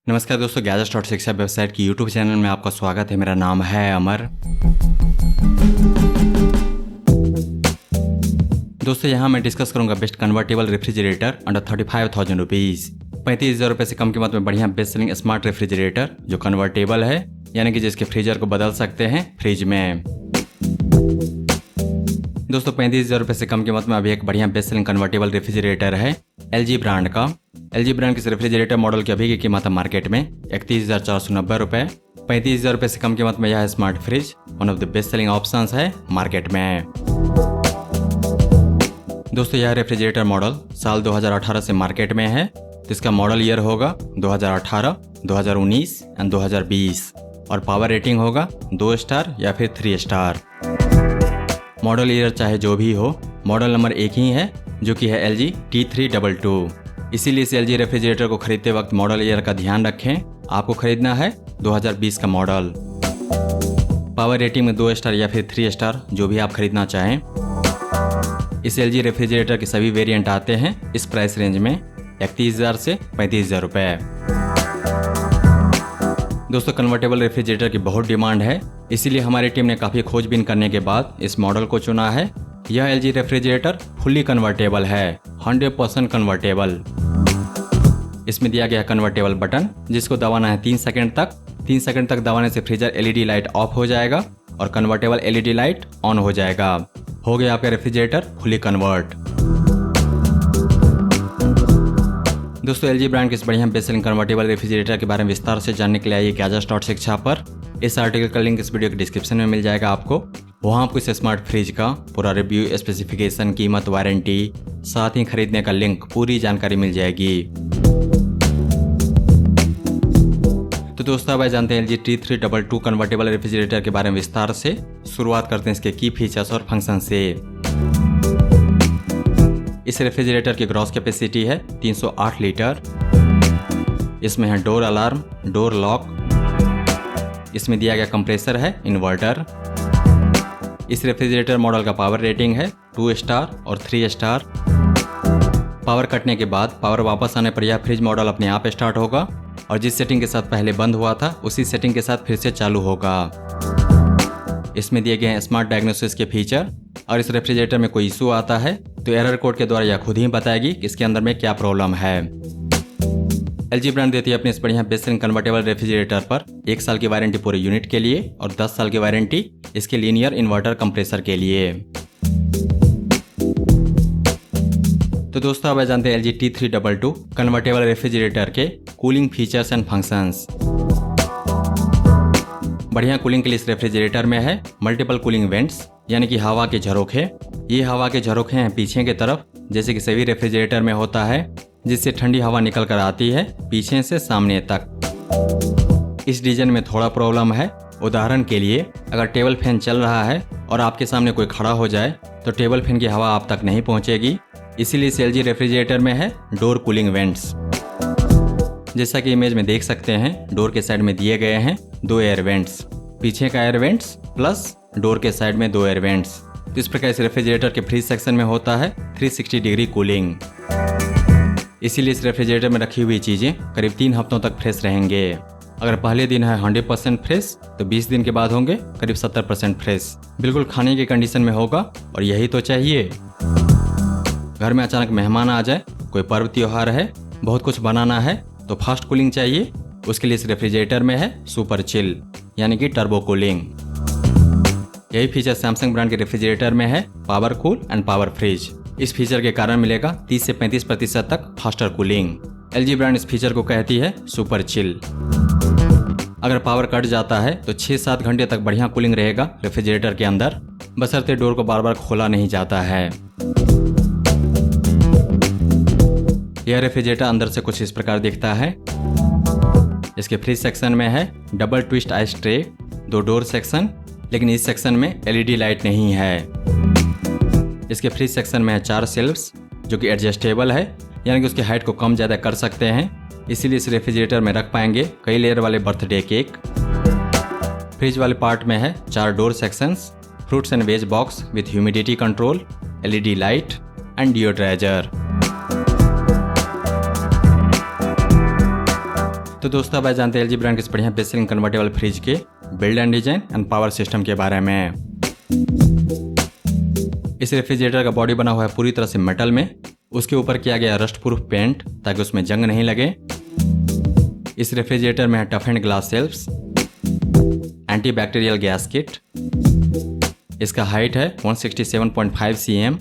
नमस्कार दोस्तों, गैजेट्स.शिक्षा वेबसाइट की यूट्यूब चैनल में आपका स्वागत है। मेरा नाम है अमर। दोस्तों, यहाँ मैं डिस्कस करूंगा best convertible refrigerator under 35,000 rupees. 35,000 रुपये से कम कीमत में बढ़िया बेस्ट सेलिंग स्मार्ट रेफ्रिजरेटर जो कन्वर्टेबल है, यानी कि जिसके फ्रीजर को बदल सकते हैं फ्रिज में। दोस्तों, 35,000 रुपये से कम कीमत में अभी एक बढ़िया बेस्ट सेलिंग कन्वर्टेबल रेफ्रिजरेटर है LG ब्रांड का। LG ब्रांड के इस रेफ्रिजरेटर मॉडल की अभी की कीमत है मार्केट में 31,490 रुपये। 35,000 रुपये से कम कीमत में यह smart fridge one of the best selling options है मार्केट में। दोस्तों, यह रेफ्रिजरेटर मॉडल साल 2018 से मार्केट में है, तो इसका मॉडल ईयर होगा 2018, 2019 एंड 2020 और पावर रेटिंग होगा 2 स्टार या फिर 3 स्टार। मॉडल ईयर चाहे जो भी हो, मॉडल नंबर एक ही है जो कि है LG T322। इसीलिए इस LG रेफ्रिजरेटर को खरीदते वक्त मॉडल ईयर का ध्यान रखें। आपको खरीदना है 2020 का मॉडल। पावर रेटिंग में 2 स्टार या फिर 3 स्टार, जो भी आप खरीदना चाहें। इस LG रेफ्रिजरेटर के सभी वेरिएंट आते हैं इस प्राइस रेंज में 31,000 से 35,000 रुपये। दोस्तों, कन्वर्टेबल रेफ्रिजरेटर की बहुत डिमांड है, इसीलिए हमारी टीम ने काफ़ी खोजबीन करने के बाद इस मॉडल को चुना है। यह LG रेफ्रिजरेटर फुल्ली कन्वर्टेबल है, 100% कन्वर्टेबल। इसमें दिया गया कन्वर्टेबल बटन जिसको दबाना है 3 सेकंड तक। 3 सेकंड तक दबाने से फ्रीजर LED लाइट ऑफ हो जाएगा और कन्वर्टेबल LED लाइट ऑन हो जाएगा। हो गया आपका रेफ्रिजरेटर फुल्ली कन्वर्ट। दोस्तों, LG ब्रांड के इस बढ़िया बेस्ट सेलिंग कन्वर्टेबल रेफ्रिजरेटर के बारे में विस्तार से जानने के लिए आइए गैजेट्स.शिक्षा पर। इस आर्टिकल का लिंक इस वीडियो के डिस्क्रिप्शन में मिल जाएगा आपको। वहाँ आपको इस स्मार्ट फ्रिज का पूरा रिव्यू, स्पेसिफिकेशन, कीमत, वारंटी, साथ ही खरीदने का लिंक, पूरी जानकारी मिल जाएगी। तो दोस्तों, अब जानते हैं LG T322 कन्वर्टेबल रेफ्रिजरेटर के बारे में विस्तार से। शुरुआत करते हैं इसके की फीचर्स और फंक्शन से। इस रेफ्रिजरेटर की ग्रॉस कैपेसिटी है 308 लीटर। इसमें है डोर अलार्म, डोर लॉक। इसमें दिया गया कंप्रेसर है इन्वर्टर। इस रेफ्रिजरेटर मॉडल का पावर रेटिंग है 2 स्टार और 3 स्टार। पावर कटने के बाद पावर वापस आने पर यह फ्रिज मॉडल अपने आप स्टार्ट होगा और जिस सेटिंग के साथ पहले बंद हुआ था उसी सेटिंग के साथ फिर से चालू होगा। इसमें दिए गए हैं स्मार्ट डायग्नोसिस के फीचर और इस रेफ्रिजरेटर में कोई इशू आता है तो एरर कोड के द्वारा यह खुद ही बताएगी कि इसके अंदर में क्या प्रॉब्लम है। LG ब्रांड देती है अपने इस बढ़िया बेस्ट सेलिंग कन्वर्टेबल रेफ्रिजरेटर पर 1 साल की वारंटी पूरे यूनिट के लिए और 10 साल की वारंटी इसके लीनियर इन्वर्टर कंप्रेसर के लिए। तो दोस्तों, अब जानते हैं LG T322 कन्वर्टेबल रेफ्रिजरेटर के कूलिंग फीचर्स एंड फंक्शंस। बढ़िया कूलिंग के लिए इस रेफ्रिजरेटर में है मल्टीपल कूलिंग वेंट्स, यानी कि हवा के झरोखे। ये हवा के झरोखे हैं पीछे की तरफ, जैसे कि सभी रेफ्रिजरेटर में होता है, जिससे ठंडी हवा निकल कर आती है पीछे से सामने तक। इस डिजाइन में थोड़ा प्रॉब्लम है। उदाहरण के लिए, अगर टेबल फैन चल रहा है और आपके सामने कोई खड़ा हो जाए तो टेबल फैन की हवा आप तक नहीं पहुंचेगी। इसीलिए इस LG रेफ्रिजरेटर में है डोर कूलिंग वेंट्स। जैसा कि इमेज में देख सकते हैं, डोर के साइड में दिए गए हैं 2 एयर वेंट्स, पीछे का एयर वेंट्स प्लस डोर के साइड में 2 एयर वेंट्स। तो इस प्रकार इस रेफ्रिजरेटर के फ्रीज सेक्शन में होता है 360 डिग्री कूलिंग। इसीलिए इस रेफ्रिजरेटर में रखी हुई चीजें करीब 3 हफ्तों तक फ्रेश रहेंगे। अगर पहले दिन है 100% फ्रेश तो 20 दिन के बाद होंगे करीब 70% फ्रेश। बिल्कुल खाने की कंडीशन में होगा और यही तो चाहिए। घर में अचानक मेहमान आ जाए, कोई पर्व त्योहार है, बहुत कुछ बनाना है तो फास्ट कूलिंग चाहिए, उसके लिए इस रेफ्रिजरेटर में है सुपर चिल, यानी कि टर्बो कूलिंग। यही फीचर सैमसंग ब्रांड के रेफ्रिजरेटर में है power cool and power freeze. इस फीचर के कारण मिलेगा 30 से 35% तक फास्टर कूलिंग। LG ब्रांड इस फीचर को कहती है सुपर चिल। अगर पावर कट जाता है तो 6-7 घंटे तक बढ़िया कूलिंग रहेगा रेफ्रिजरेटर के अंदर, बशर्ते डोर को बार बार खोला नहीं जाता है। यह रेफ्रिजरेटर अंदर से कुछ इस प्रकार दिखता है। इसके फ्रिज सेक्शन में है double twist ice tray, 2 door section, लेकिन इस सेक्शन में LED लाइट नहीं है। इसके फ्रिज सेक्शन में है 4 शेल्फ्स जो कि एडजस्टेबल है, यानी कि उसकी हाइट को कम ज़्यादा कर सकते हैं। इसीलिए इस रेफ्रिजरेटर में रख पाएंगे कई लेयर वाले बर्थडे केक। फ्रिज वाले पार्ट में है 4 door sections, fruits and veg box with humidity control, LED light and deodoriser. तो दोस्तों अब जानते हैं एलजी ब्रांड के इस बढ़िया बेस्ट सेलिंग कन्वर्टेबल फ्रिज के build and design and power system के बारे में। इस रेफ्रिजरेटर का बॉडी बना हुआ है पूरी तरह से मेटल में। उसके ऊपर किया गया रस्ट प्रूफ पेंट ताकि उसमें जंग नहीं लगे। इस रेफ्रिजरेटर में है toughened glass shelves, anti bacterial gasket. इसका हाइट है 167.5 cm।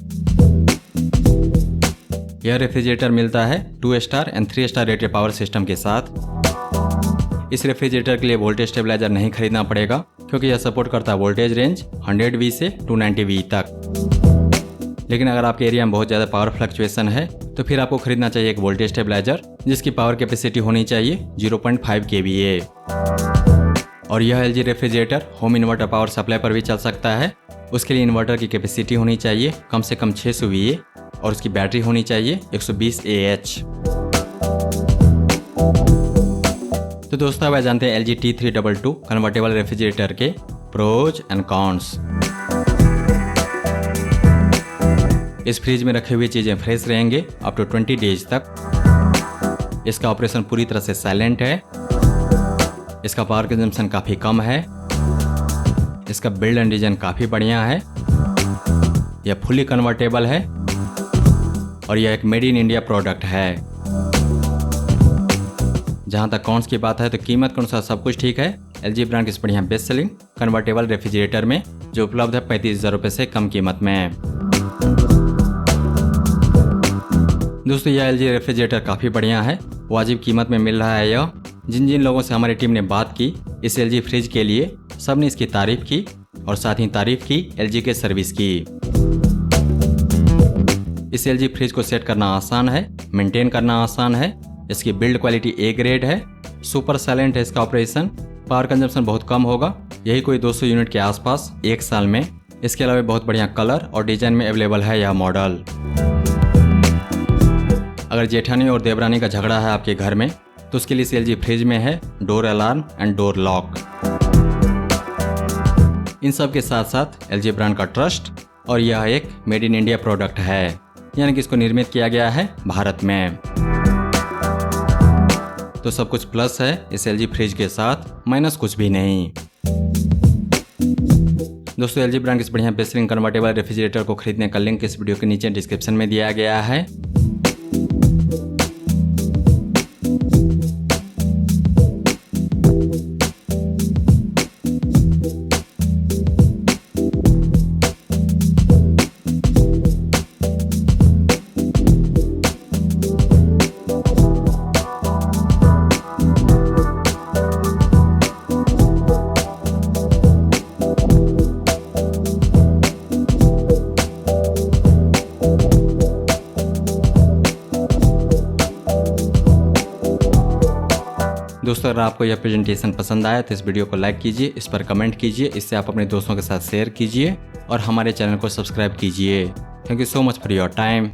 यह रेफ्रिजरेटर मिलता है 2 star and 3 star rated power system के साथ। इस रेफ्रिजरेटर के लिए वोल्टेज स्टेबलाइजर नहीं खरीदना पड़ेगा क्योंकि यह सपोर्ट करता है वोल्टेज रेंज 100V से 290V तक। लेकिन अगर आपके एरिया में बहुत ज़्यादा पावर फ्लक्चुएशन है तो फिर आपको खरीदना चाहिए एक वोल्टेज स्टेबलाइजर जिसकी पावर कैपेसिटी होनी चाहिए 0.5 kVA। और यह LG refrigerator home inverter power supply पर भी चल सकता है। उसके लिए इन्वर्टर की कैपेसिटी होनी चाहिए कम से कम 600 VA और उसकी बैटरी होनी चाहिए 120 AH। तो दोस्तों अब जानते हैं LG T322 कन्वर्टेबल रेफ्रिजरेटर के प्रोज एंड कॉन्स। इस फ्रिज में रखे हुए चीजें फ्रेश रहेंगे अप टू 20 डेज तक। इसका ऑपरेशन पूरी तरह से साइलेंट है। इसका पावर कंजम्पशन काफी कम है। इसका बिल्ड एंड डिजाइन काफी बढ़िया है। यह फुली कन्वर्टेबल है और यह एक मेड इन इंडिया प्रोडक्ट है। जहां तक कॉन्स की बात है तो कीमत के अनुसार सब कुछ ठीक है एलजी ब्रांड की इस बढ़िया बेस्ट सेलिंग कन्वर्टेबल रेफ्रिजरेटर में, जो उपलब्ध है 35,000 रुपये से कम कीमत में। दोस्तों यह एलजी रेफ्रिजरेटर काफी बढ़िया है, वाजिब कीमत में मिल रहा है यह। जिन जिन लोगों से हमारी टीम ने बात की इस एलजी फ्रिज के लिए, सबने इसकी तारीफ की और साथ ही तारीफ की एलजी के सर्विस की। इस एलजी फ्रिज को सेट करना आसान है, मेंटेन करना आसान है। इसकी बिल्ड क्वालिटी A ग्रेड है, सुपर साइलेंट है इसका ऑपरेशन। पावर कंजम्पशन बहुत कम होगा, यही कोई 200 यूनिट के आसपास 1 साल में। इसके अलावा बहुत बढ़िया कलर और डिजाइन में अवेलेबल है यह मॉडल। अगर जेठानी और देवरानी का झगड़ा है आपके घर में तो उसके लिए एलजी फ्रिज में है door alarm and door lock. इन सब के साथ साथ एलजी ब्रांड का ट्रस्ट, और यह एक मेड इन इंडिया प्रोडक्ट है, यानी कि इसको निर्मित किया गया है भारत में। तो सब कुछ प्लस है इस एलजी फ्रिज के साथ, माइनस कुछ भी नहीं। दोस्तों एलजी ब्रांड के इस बढ़िया बेस्ट सेलिंग कन्वर्टेबल रेफ्रिजरेटर को खरीदने का लिंक इस वीडियो के नीचे डिस्क्रिप्शन में दिया गया है। दोस्तों अगर आपको यह प्रेजेंटेशन पसंद आया तो इस वीडियो को लाइक कीजिए, इस पर कमेंट कीजिए, इससे आप अपने दोस्तों के साथ शेयर कीजिए और हमारे चैनल को सब्सक्राइब कीजिए। Thank you so much for your time.